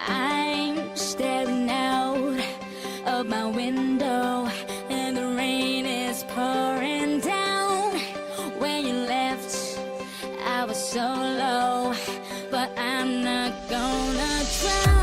I'm staring out of my window and the rain is pouring down. When you left, I was so low, but I'm not gonna drown.